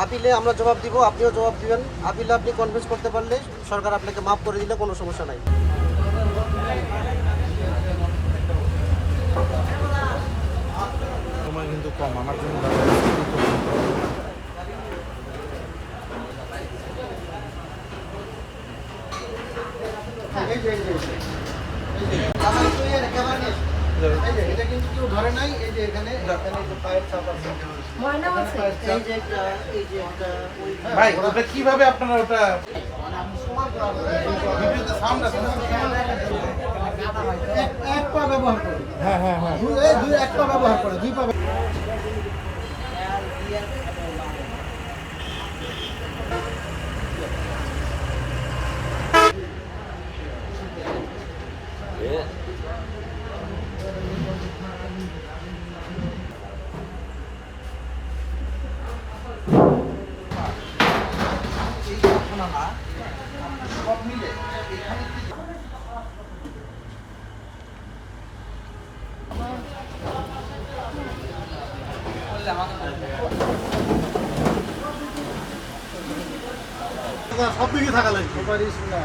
আপিলে আমরা জবাব দিব, আপনিও জবাব দিবেন। আপিলে আপনি কনভিন্স করতে পারলে সরকার আপনাকে মাফ করে দিলে কোনো সমস্যা নাই। সময় কিন্তু কম আমার জন্য। এটা কিন্তু কেউ ধরে নাই। এই যে এখানে পায়ের ছাপ আছে। ভাই ওটা কিভাবে আপনারা ওটা এক পা ব্যবহার করে, হ্যাঁ হ্যাঁ হ্যাঁ এক পা ব্যবহার করে, দুই পা সব মিলে এখানে সব দিকে থাকা লাগবে। পারিস না,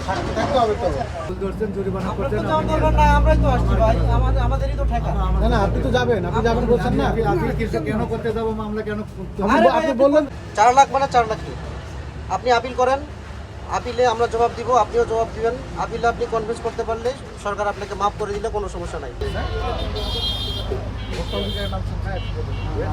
সাক্ষী থাকতে হবে তো। ধরছেন, জরিমানা করছেন, আমরাই তো আসছি ভাই, আমাদেরই তো ঠেকা। না না, আপনি তো যাবেন, আপনি যাবেন বলছেন না। আপনি কেন করতে যাবো মামলা, কেন আপনি বললেন 4 লাখ মানে 4 লাখ কি? আপনি আপিল করেন, আপিলে আমরা জবাব দিব, আপনিও জবাব দিবেন। আপিলে আপনি কনভিন্স করতে পারলে সরকার আপনাকে মাফ করে দিলে কোনো সমস্যা নাই। নাম